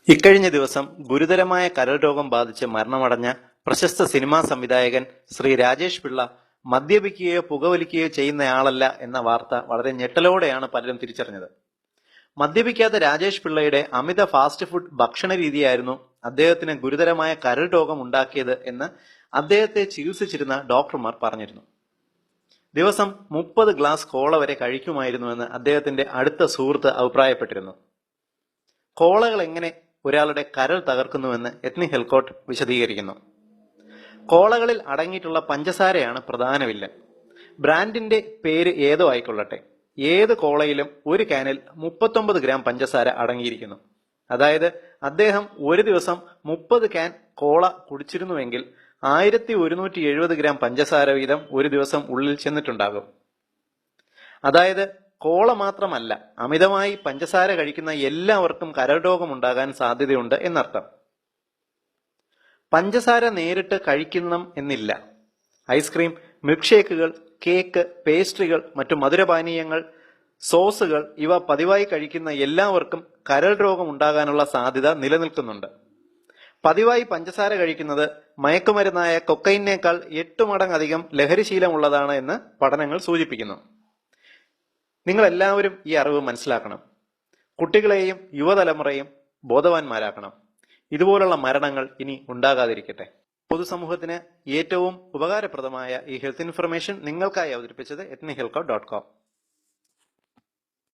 ഇക്കഴിഞ്ഞ ദിവസം ഗുരുതരമായ കരൾ രോഗം ബാധിച്ച് മരണമടഞ്ഞ പ്രശസ്ത സിനിമാ സംവിധായകൻ ശ്രീ രാജേഷ് പിള്ള മദ്യപിക്കുകയോ പുകവലിക്കുകയോ ചെയ്യുന്നയാളല്ല എന്ന വാർത്ത വളരെ ഞെട്ടലോടെയാണ് പലരും തിരിച്ചറിഞ്ഞത്. മദ്യപിക്കാത്ത രാജേഷ് പിള്ളയുടെ അമിത ഫാസ്റ്റ് ഫുഡ് ഭക്ഷണ രീതിയായിരുന്നു അദ്ദേഹത്തിന് ഗുരുതരമായ കരൾ രോഗം ഉണ്ടാക്കിയത് എന്ന് അദ്ദേഹത്തെ ചികിത്സിച്ചിരുന്ന ഡോക്ടർമാർ പറഞ്ഞിരുന്നു. ദിവസം 30 ഗ്ലാസ് കോള വരെ കഴിക്കുമായിരുന്നുവെന്ന് അദ്ദേഹത്തിന്റെ അടുത്ത സുഹൃത്ത് അഭിപ്രായപ്പെട്ടിരുന്നു. കോളകൾ എങ്ങനെ ഒരാളുടെ കരൾ തകർക്കുന്നുവെന്ന് എത്നി ഹെൽക്കോട്ട് വിശദീകരിക്കുന്നു. കോളകളിൽ അടങ്ങിയിട്ടുള്ള പഞ്ചസാരയാണ് പ്രധാന വില്ലൻ. ബ്രാൻഡിന്റെ പേര് ഏതോ ആയിക്കൊള്ളട്ടെ, ഏത് കോളയിലും ഒരു ക്യാനിൽ 39 ഗ്രാം പഞ്ചസാര അടങ്ങിയിരിക്കുന്നു. അതായത് അദ്ദേഹം ഒരു ദിവസം 30 ക്യാൻ കോള കുടിച്ചിരുന്നുവെങ്കിൽ 1170 ഗ്രാം പഞ്ചസാര വീതം ഒരു ദിവസം ഉള്ളിൽ ചെന്നിട്ടുണ്ടാകും. അതായത് കോള മാത്രമല്ല, അമിതമായി പഞ്ചസാര കഴിക്കുന്ന എല്ലാവർക്കും കരൾ രോഗം ഉണ്ടാകാൻ സാധ്യതയുണ്ട് എന്നർത്ഥം. പഞ്ചസാര നേരിട്ട് കഴിക്കണം എന്നില്ല. ഐസ്ക്രീം, മിൽക്ക് ഷേക്കുകൾ, കേക്ക്, പേസ്ട്രികൾ, മറ്റു മധുരപാനീയങ്ങൾ, സോസുകൾ ഇവ പതിവായി കഴിക്കുന്ന എല്ലാവർക്കും കരൾ രോഗം ഉണ്ടാകാനുള്ള സാധ്യത നിലനിൽക്കുന്നുണ്ട്. പതിവായി പഞ്ചസാര കഴിക്കുന്നത് മയക്കുമരുന്നായ കൊക്കൈനേക്കാൾ 8 മടങ്ങധികം ലഹരിശീലമുള്ളതാണ് എന്ന് പഠനങ്ങൾ സൂചിപ്പിക്കുന്നു. നിങ്ങൾ എല്ലാവരും ഈ അറിവ് മനസ്സിലാക്കണം. കുട്ടികളെയും യുവതലമുറയും ബോധവാന്മാരാക്കണം. ഇതുപോലുള്ള മരണങ്ങൾ ഇനി ഉണ്ടാകാതിരിക്കട്ടെ. പൊതുസമൂഹത്തിന് ഏറ്റവും ഉപകാരപ്രദമായ ഈ ഹെൽത്ത് ഇൻഫർമേഷൻ നിങ്ങൾക്കായി അവതരിപ്പിച്ചത് ethnihilcott.com.